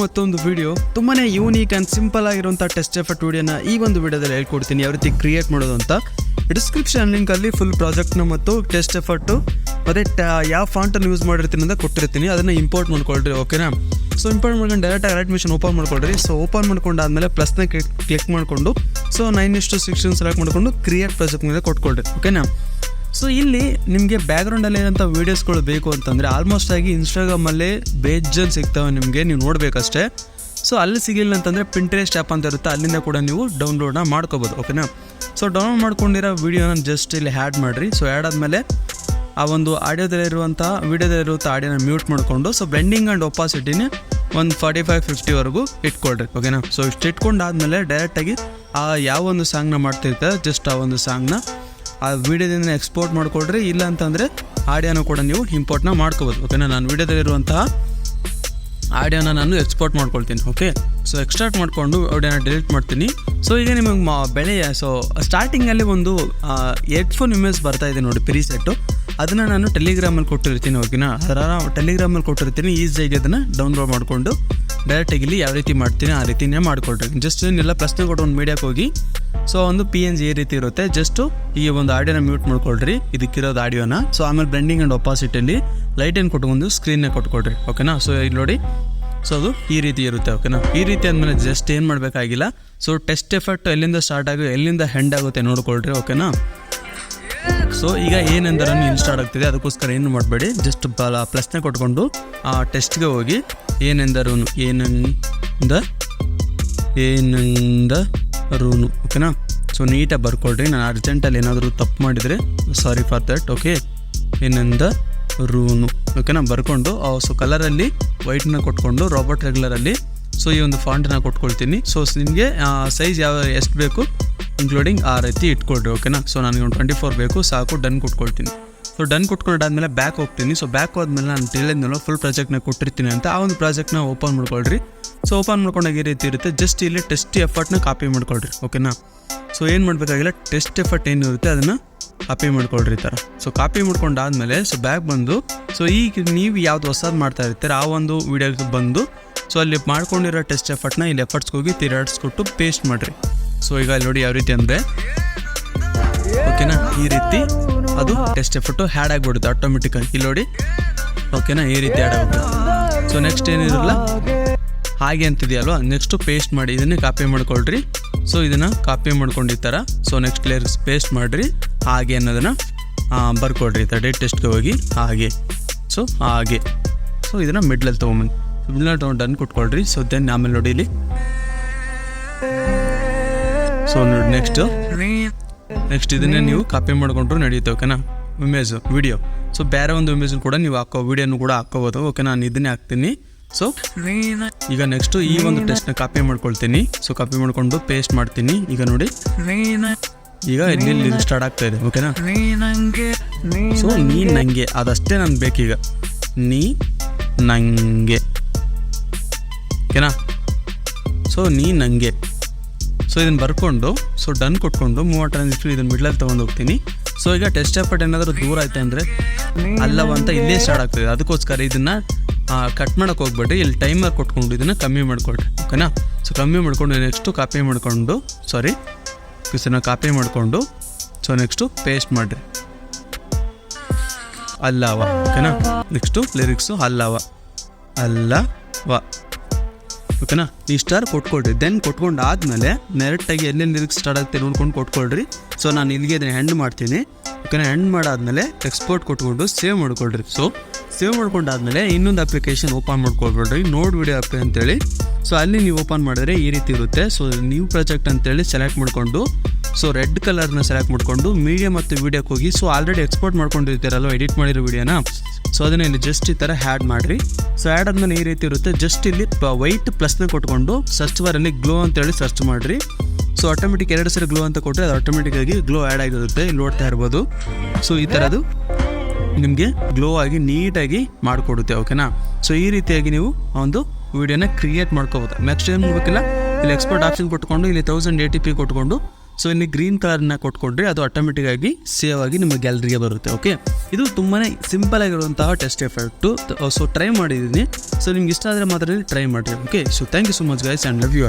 ಮತ್ತೊಂದು ವಿಡಿಯೋ. ತುಂಬಾನೇ unique and simple ಆಗಿರುವಂಥ ಟೆಸ್ಟ್ ಎಫರ್ಟ್ ವಿಡಿಯೋನ ಈ ಒಂದು ವಿಡಿಯೋದಲ್ಲಿ ಹೇಳ್ಕೊಡ್ತೀನಿ ಯಾವ ರೀತಿ ಕ್ರಿಯೇಟ್ ಮಾಡೋದು ಅಂತ. ಡಿಸ್ಕ್ರಿಪ್ಷನ್ ಲಿಂಕಲ್ಲಿ ಫುಲ್ ಪ್ರಾಜೆಕ್ಟ್ನ ಮತ್ತು ಟೆಸ್ಟ್ ಎಫರ್ಟು ಮತ್ತು ಯಾವ ಫಾಂಟನ್ನು ಯೂಸ್ ಮಾಡಿರ್ತೀನಿ ಅಂತ ಕೊಟ್ಟಿರ್ತೀನಿ, ಅದನ್ನು ಇಂಪೋರ್ಟ್ ಮಾಡ್ಕೊಳ್ರಿ. ಓಕೆನಾ? ಸೊ ಇಂಪೋರ್ಟ್ ಮಾಡ್ಕೊಂಡು ಡೈರೆಕ್ಟಾಗಿ ರೈಟ್ ಮಿಷನ್ ಓಪನ್ ಮಾಡ್ಕೊಳ್ರಿ. ಸೊ ಓಪನ್ ಮಾಡ್ಕೊಂಡಾದ್ಮೇಲೆ ಪ್ಲಸ್ನ ಕ್ಲಿಕ್ ಮಾಡಿಕೊಂಡು ಸೊ 9:16 ಸೆಲೆಕ್ಟ್ ಮಾಡಿಕೊಂಡು ಕ್ರಿಯೇಟ್ ಪ್ರಾಜೆಕ್ಟ್ ಮೇಲೆ ಕೊಟ್ಕೊಳ್ರಿ. ಓಕೆನಾ? ಸೊ ಇಲ್ಲಿ ನಿಮಗೆ ಬ್ಯಾಕ್ಗ್ರೌಂಡಲ್ಲಿ ಏನಂತ ವೀಡಿಯೋಸ್ಗಳು ಬೇಕು ಅಂತಂದರೆ ಆಲ್ಮೋಸ್ಟ್ ಆಗಿ ಇನ್ಸ್ಟಾಗ್ರಾಮಲ್ಲೇ ಬೇಜನ್ ಸಿಗ್ತವೆ ನಿಮಗೆ, ನೀವು ನೋಡಬೇಕಷ್ಟೇ. ಸೊ ಅಲ್ಲಿ ಸಿಗಿಲ್ಲ ಅಂತಂದರೆ ಪಿಂಟ್ರೆಸ್ಟ್ ಆ್ಯಪ್ ಅಂತ ಇರುತ್ತೆ, ಅಲ್ಲಿಂದ ಕೂಡ ನೀವು ಡೌನ್ಲೋಡ್ನ ಮಾಡ್ಕೋಬೋದು. ಓಕೆನಾ? ಸೊ ಡೌನ್ಲೋಡ್ ಮಾಡ್ಕೊಂಡಿರೋ ವೀಡಿಯೋನ ಜಸ್ಟ್ ಇಲ್ಲಿ ಆ್ಯಡ್ ಮಾಡಿರಿ. ಸೊ ಆ್ಯಡ್ ಆದಮೇಲೆ ಆ ಒಂದು ವೀಡಿಯೋದಲ್ಲಿರುವಂಥ ಆಡಿಯೋನ ಮ್ಯೂಟ್ ಮಾಡಿಕೊಂಡು ಸೊ ಬ್ಲೆಂಡಿಂಗ್ ಆ್ಯಂಡ್ ಒಪಾಸಿಟಿನೇ ಒಂದು 45-50ವರೆಗೂ ಇಟ್ಕೊಳ್ರಿ. ಓಕೆನಾ? ಸೊ ಇಷ್ಟು ಇಟ್ಕೊಂಡಾದ್ಮೇಲೆ ಡೈರೆಕ್ಟಾಗಿ ಆ ಯಾವ ಒಂದು ಸಾಂಗ್ನ ಮಾಡ್ತಿರ್ತಾರೆ ಜಸ್ಟ್ ಆ ಒಂದು ಸಾಂಗ್ನ ಆ ವಿಡಿಯೋದಿಂದ ಎಕ್ಸ್ಪೋರ್ಟ್ ಮಾಡ್ಕೊಳ್ರಿ. ಇಲ್ಲ ಅಂತಂದರೆ ಆಡಿಯೋನ ಕೂಡ ನೀವು ಇಂಪೋರ್ಟ್ನ ಮಾಡ್ಕೋಬೋದು. ಓಕೆನಾ? ನಾನು ವಿಡಿಯೋದಲ್ಲಿರುವಂತಹ ಆಡಿಯೋನ ನಾನು ಎಕ್ಸ್ಪೋರ್ಟ್ ಮಾಡ್ಕೊಳ್ತೀನಿ. ಓಕೆ, ಸೊ ಎಕ್ಸ್ಟ್ರಾಕ್ಟ್ ಮಾಡಿಕೊಂಡು ಆಡಿಯೋನ ಡಿಲೀಟ್ ಮಾಡ್ತೀನಿ. ಸೊ ಈಗ ನಿಮಗೆ ಸೊ ಸ್ಟಾರ್ಟಿಂಗಲ್ಲಿ ಒಂದು ಹೆಡ್ಫೋನ್ ಇಮೇಜ್ ಬರ್ತಾ ಇದೆ ನೋಡಿ, ಪ್ರೀಸೆಟ್ಟು, ಅದನ್ನು ನಾನು ಟೆಲಿಗ್ರಾಮಲ್ಲಿ ಕೊಟ್ಟಿರ್ತೀನಿ. ಓಕೆನಾ? ಅದರ ಟೆಲಿಗ್ರಾಮಲ್ಲಿ ಕೊಟ್ಟಿರ್ತೀನಿ, ಈಸಿಯಾಗಿ ಅದನ್ನು ಡೌನ್ಲೋಡ್ ಮಾಡಿಕೊಂಡು ಡೈರೆಕ್ಟಾಗಿ ಇಲ್ಲಿ ಯಾವ ರೀತಿ ಮಾಡ್ತೀನಿ ಆ ರೀತಿನೇ ಮಾಡಿಕೊಳ್ರಿ. ಜಸ್ಟ್ ಏನೆಲ್ಲ ಪ್ರಶ್ನೆ ಕೊಟ್ಟು ಒಂದು ಮೀಡಿಯಾಕ್ಕೆ ಹೋಗಿ ಸೊ ಒಂದು PNG ಈ ರೀತಿ ಇರುತ್ತೆ, ಜಸ್ಟು ಈ ಒಂದು ಆಡಿಯೋನ ಮ್ಯೂಟ್ ಮಾಡ್ಕೊಳ್ರಿ, ಇದಕ್ಕಿರೋದು ಆಡಿಯೋನ. ಸೊ ಆಮೇಲೆ ಬ್ಲೆಂಡಿಂಗ್ ಆ್ಯಂಡ್ ಒಪಾಸಿಟಿಯಲ್ಲಿ ಲೈಟನ್ನು ಕೊಟ್ಕೊಂಡು ಸ್ಕ್ರೀನ್ನ ಕೊಟ್ಕೊಳ್ರಿ. ಓಕೆನಾ? ಸೊ ಇಲ್ಲಿ ನೋಡಿ, ಸೊ ಅದು ಈ ರೀತಿ ಇರುತ್ತೆ. ಓಕೆನಾ? ಈ ರೀತಿ ಅಂದಮೇಲೆ ಜಸ್ಟ್ ಏನು ಮಾಡಬೇಕಾಗಿಲ್ಲ. ಸೊ ಟೆಸ್ಟ್ ಎಫರ್ಟ್ ಎಲ್ಲಿಂದ ಸ್ಟಾರ್ಟ್ ಆಗಿ ಎಲ್ಲಿಂದ ಹೆಂಡ್ ಆಗುತ್ತೆ ನೋಡ್ಕೊಳ್ರಿ. ಓಕೆನಾ? ಸೊ ಈಗ ಏನೆಂದರೆ ಇನ್ಸ್ಟಾಲ್ ಆಗ್ತಿದೆ, ಅದಕ್ಕೋಸ್ಕರ ಏನು ಮಾಡಬೇಡಿ, ಜಸ್ಟ್ ಪ್ಲಸ್ನ ಕೊಟ್ಕೊಂಡು ಆ ಟೆಸ್ಟ್ಗೆ ಹೋಗಿ ಏನಂದರೂನು. ಓಕೆನಾ? ಸೊ ನೀಟಾಗಿ ಬರ್ಕೊಳ್ರಿ. ನಾನು ಅರ್ಜೆಂಟಲ್ಲಿ ಏನಾದರೂ ತಪ್ಪು ಮಾಡಿದರೆ ಸಾರಿ ಫಾರ್ ದಟ್. ಓಕೆ, ಏನಂದರೂನು. ಓಕೆನಾ? ಬರ್ಕೊಂಡು ಸೊ ಕಲರಲ್ಲಿ ವೈಟ್ನ ಕೊಟ್ಕೊಂಡು ರಾಬರ್ಟ್ ರೆಗ್ಯುಲರಲ್ಲಿ ಸೊ ಈ ಒಂದು ಫಾಂಟನ್ನ ಕೊಟ್ಕೊಳ್ತೀನಿ. ಸೊ ನಿಮಗೆ ಸೈಜ್ ಎಷ್ಟು ಬೇಕು ಇನ್ಕ್ಲೂಡಿಂಗ್ ಆ ರೀತಿ ಇಟ್ಕೊಳ್ರಿ. ಓಕೆನಾ? ಸೊ ನನಗೆ ಒಂದು 24 ಬೇಕು, ಸಾಕು, ಡನ್ ಕೊಟ್ಕೊಳ್ತೀನಿ. ಸೊ ಡನ್ ಕೊಟ್ಕೊಂಡಾದ್ಮೇಲೆ ಬ್ಯಾಕ್ ಹೋಗ್ತೀನಿ. ಸೊ ಬ್ಯಾಕ್ ಹೋದ್ಮೇಲೆ ನಾನು ತಿಳಿದ್ಮೇಲೆ ಫುಲ್ ಪ್ರಾಜೆಕ್ಟ್ನ ಕೊಟ್ಟಿರ್ತೀನಿ ಅಂತ ಆ ಒಂದು ಪ್ರಾಜೆಕ್ಟ್ನ ಓಪನ್ ಮಾಡ್ಕೊಳ್ರಿ. ಸೊ ಓಪನ್ ಮಾಡ್ಕೊಂಡಾಗ ಈ ರೀತಿ ಇರುತ್ತೆ, ಜಸ್ಟ್ ಇಲ್ಲಿ ಟೆಸ್ಟ್ ಎಫರ್ಟ್ನ ಕಾಪಿ ಮಾಡ್ಕೊಳ್ರಿ. ಓಕೆನಾ? ಸೊ ಏನು ಮಾಡಬೇಕಾಗಿಲ್ಲ, ಟೆಸ್ಟ್ ಎಫರ್ಟ್ ಏನಿರುತ್ತೆ ಅದನ್ನು ಕಾಪಿ ಮಾಡ್ಕೊಳ್ರಿ ಈ ಥರ. ಸೊ ಕಾಪಿ ಮಾಡ್ಕೊಂಡಾದ್ಮೇಲೆ ಸೊ ಬ್ಯಾಕ್ ಬಂದು ಸೊ ಈಗ ನೀವು ಯಾವ್ದು ಹೊಸದು ಮಾಡ್ತಾ ಇರ್ತೀರ ಆ ಒಂದು ವೀಡಿಯೋಗೆ ಬಂದು ಸೊ ಅಲ್ಲಿ ಮಾಡ್ಕೊಂಡಿರೋ ಟೆಸ್ಟ್ ಎಫರ್ಟ್ನ ಇಲ್ಲಿ ಎಫರ್ಟ್ಸ್ಗೆ ಹೋಗಿ ತಿರುಗಾಡಿಸ್ಕೊಟ್ಟು ಪೇಸ್ಟ್ ಮಾಡಿರಿ. ಸೊ ಈಗ ಅಲ್ಲಿ ನೋಡಿ ಯಾವ ರೀತಿ ಅಂದರೆ, ಓಕೆನಾ, ಈ ರೀತಿ ಅದು ಟೆಸ್ಟ್ ಎಫರ್ಟು ಹ್ಯಾಡ್ ಆಗಿಬಿಡುತ್ತೆ ಆಟೋಮೆಟಿಕಾಗಿ. ಇಲ್ಲಿ ನೋಡಿ, ಓಕೆನಾ, ಈ ರೀತಿ ಹ್ಯಾಡ್ ಆಗುತ್ತೆ. ಸೊ ನೆಕ್ಸ್ಟ್ ಏನಿರಲ್ಲ ಹಾಗೆ ಅಂತಿದೆಯಲ್ವ, ನೆಕ್ಸ್ಟು ಪೇಸ್ಟ್ ಮಾಡಿ, ಇದನ್ನೇ ಕಾಪಿ ಮಾಡ್ಕೊಳ್ರಿ. ಸೊ ಇದನ್ನು ಕಾಪಿ ಮಾಡ್ಕೊಂಡು ಈ ಥರ ಸೊ ನೆಕ್ಸ್ಟ್ ಲೇಯರ್ಸ್ ಪೇಸ್ಟ್ ಮಾಡಿರಿ, ಹಾಗೆ ಅನ್ನೋದನ್ನು ಬರ್ಕೊಳ್ರಿ. ಈ ಥರ ಡೇಟ್ ಟೆಸ್ಟ್ಗೆ ಹೋಗಿ ಹಾಗೆ ಸೊ ಹಾಗೆ ಸೊ ಇದನ್ನು ಮಿಡ್ಲಲ್ಲಿ ತೊಗೊಂಬಂದು ಡನ್ ಕೊಟ್ಕೊಳ್ರಿ. ಸೊ ದೆನ್ ಆಮೇಲೆ ನೋಡಿ ಇಲ್ಲಿ ಸೊ ನೋಡಿ ನೆಕ್ಸ್ಟ್ ಇದನ್ನೇ ನೀವು ಕಾಪಿ ಮಾಡಿಕೊಂಡ್ರು ನಡೆಯುತ್ತೆ. ಓಕೆನಾ? ವಿಡಿಯೋ ಸೊ ಬೇರೆ ಒಂದು ಇಮೇಜ್ ಕೂಡ ನೀವು ವಿಡಿಯೋನು ಕೂಡ ಹಾಕೋಬೋದು. ಓಕೆ, ನಾನು ಇದನ್ನೇ ಹಾಕ್ತೀನಿ. ಸೊ ಈಗ ನೆಕ್ಸ್ಟು ಈ ಒಂದು ಟೆಸ್ಟ್ನ ಕಾಪಿ ಮಾಡ್ಕೊಳ್ತೀನಿ. ಸೊ ಕಾಪಿ ಮಾಡಿಕೊಂಡು ಪೇಸ್ಟ್ ಮಾಡ್ತೀನಿ. ಈಗ ನೋಡಿ, ಈಗ ಇಲ್ಲಿ ಸ್ಟಾರ್ಟ್ ಆಗ್ತಾ ಇದೆ. ಓಕೆನಾ? ಸೊ ನೀ ನಂಗೆ ಅದಷ್ಟೇ ನನ್ಗೆ ಬೇಕೀಗ, ನೀ ನಂಗೆ. ಓಕೆನಾ? ಸೊ ನೀ ನಂಗೆ. ಸೊ ಇದನ್ನು ಬರ್ಕೊಂಡು ಸೊ ಡನ್ ಕೊಟ್ಕೊಂಡು ಮೂವತ್ತು ಇದನ್ನು ಮಿಡ್ಲಲ್ಲಿ ತೊಗೊಂಡು ಹೋಗ್ತೀನಿ. ಸೊ ಈಗ ಟೆಸ್ಟ್ ಎಫರ್ಟ್ ಏನಾದರೂ ದೂರ ಆಯ್ತು ಅಂದರೆ ಅಲ್ಲವಂತ ಇಲ್ಲೇ ಸ್ಟಾರ್ಟ್ ಆಗ್ತದೆ, ಅದಕ್ಕೋಸ್ಕರ ಇದನ್ನು ಕಟ್ ಮಾಡೋಕ್ಕೆ ಹೋಗ್ಬೇಡಿ, ಇಲ್ಲಿ ಟೈಮರ್ ಕೊಟ್ಕೊಂಡು ಇದನ್ನು ಕಮ್ಮಿ ಮಾಡ್ಕೊಳ್ರಿ. ಓಕೆನಾ? ಸೊ ಕಮ್ಮಿ ಮಾಡಿಕೊಂಡು ನೆಕ್ಸ್ಟು ಕಾಪಿ ಮಾಡಿಕೊಂಡು ಕಾಪಿ ಮಾಡಿಕೊಂಡು ಸೊ ನೆಕ್ಸ್ಟು ಪೇಸ್ಟ್ ಮಾಡಿರಿ, ಅಲ್ಲವ. ಓಕೆನಾ? ನೆಕ್ಸ್ಟು ಲಿರಿಕ್ಸು ಅಲ್ಲವ. ಓಕೆನಾ? ಈ ಸ್ಟಾರ್ ಕೊಟ್ಕೊಳ್ರಿ. ದೆನ್ ಕೊಟ್ಕೊಂಡು ಆದಮೇಲೆ ಡೈರೆಕ್ಟಾಗಿ ಎಲ್ಲೆಲ್ಲಿ ಲಿರಿಕ್ಸ್ ಸ್ಟಾರ್ಟ್ ಆಗ್ತದೆ ನೋಡ್ಕೊಂಡು ಕೊಟ್ಕೊಳ್ರಿ. ಸೊ ನಾನು ಇಲ್ಲಿಗೆ ಅದನ್ನು ಹೆಂಡ್ ಮಾಡ್ತೀನಿ. ಓಕೆನಾ? ಹೆಂಡ್ ಮಾಡಾದ್ಮೇಲೆ ಎಕ್ಸ್ಪೋರ್ಟ್ ಕೊಟ್ಕೊಂಡು ಸೇವ್ ಮಾಡ್ಕೊಳ್ರಿ. ಸೊ ಸೇವ್ ಮಾಡ್ಕೊಂಡಾದ್ಮೇಲೆ ಇನ್ನೊಂದು ಅಪ್ಲಿಕೇಶನ್ ಓಪನ್ ಮಾಡ್ಕೊಳ್ಬೇಡ್ರಿ, ನೋಡ್ ವಿಡಿಯೋ ಆ್ಯಪ್ ಅಂತೇಳಿ. ಸೊ ಅಲ್ಲಿ ನೀವು ಓಪನ್ ಮಾಡಿದ್ರೆ ಈ ರೀತಿ ಇರುತ್ತೆ. ಸೊ ನ್ಯೂ ಪ್ರಾಜೆಕ್ಟ್ ಅಂತೇಳಿ ಸೆಲೆಕ್ಟ್ ಮಾಡಿಕೊಂಡು ಸೊ ರೆಡ್ ಕಲರ್ನ ಸೆಲೆಕ್ಟ್ ಮಾಡಿಕೊಂಡು ಮೀಡಿಯಾ ಮತ್ತು ವೀಡಿಯೋಕ್ಕೆ ಹೋಗಿ ಸೊ ಆಲ್ರೆಡಿ ಎಕ್ಸ್ಪೋರ್ಟ್ ಮಾಡ್ಕೊಂಡಿರ್ತೀರಲ್ವ ಎಡಿಟ್ ಮಾಡಿರೋ ವೀಡಿಯೋನ, ಸೊ ಅದನ್ನ ಇಲ್ಲಿ ಜಸ್ಟ್ ಈ ಥರ ಹ್ಯಾಡ್ ಮಾಡಿರಿ. ಸೊ ಆ್ಯಡ್ ಆದ್ಮೇಲೆ ಈ ರೀತಿ ಇರುತ್ತೆ, ಜಸ್ಟ್ ಇಲ್ಲಿ ವೈಟ್ ಪ್ಲಸ್ನ ಕೊಟ್ಕೊಂಡು ಸರ್ಚ್ ಬಾರಲ್ಲಿ ಗ್ಲೋ ಅಂತೇಳಿ ಸರ್ಚ್ ಮಾಡಿರಿ. ಸೊ ಆಟೋಮೆಟಿಕ್ 2 ಸರಿ ಗ್ಲೋ ಅಂತ ಕೊಟ್ಟರೆ ಅದು ಆಟೋಮೆಟಿಕ್ಕಾಗಿ ಗ್ಲೋ ಆ್ಯಡ್ ಆಗಿರುತ್ತೆ, ಇಲ್ಲಿ ನೋಡ್ತಾ ಇರ್ಬೋದು. ಸೊ ಈ ಥರದ್ದು ನಿಮಗೆ ಗ್ಲೋ ಆಗಿ ನೀಟಾಗಿ ಮಾಡಿಕೊಡುತ್ತೆ. ಓಕೆನಾ? ಸೊ ಈ ರೀತಿಯಾಗಿ ನೀವು ಒಂದು ವೀಡಿಯೋನ ಕ್ರಿಯೇಟ್ ಮಾಡ್ಕೋಬೋದು. ನೆಕ್ಸ್ಟ್ ಏನು ಮಾಡಬೇಕಿಲ್ಲ, ಇಲ್ಲಿ ಎಕ್ಸ್ಪೋರ್ಟ್ ಆಪ್ಷನ್ ಕೊಟ್ಕೊಂಡು ಇಲ್ಲಿ 1080p ಕೊಟ್ಕೊಂಡು ಸೊ ಇಲ್ಲಿ ಗ್ರೀನ್ ಕಲರ್ನ ಕೊಟ್ಕೊಂಡ್ರೆ ಅದು ಆಟೋಮೆಟಿಕ್ಕಾಗಿ ಸೇವ್ ಆಗಿ ನಿಮ್ಮ ಗ್ಯಾಲರಿಗೆ ಬರುತ್ತೆ. ಓಕೆ, ಇದು ತುಂಬಾ ಸಿಂಪಲ್ ಆಗಿರುವಂತಹ ಟೆಸ್ಟ್ ಎಫೆಕ್ಟು. ಸೊ ಟ್ರೈ ಮಾಡಿದ್ದೀನಿ. ಸೊ ನಿಮ್ಗೆ ಇಷ್ಟ ಆದರೆ ಮಾತ್ರ ಟ್ರೈ ಮಾಡಿರಿ. Okay, so thank you so much guys and love you.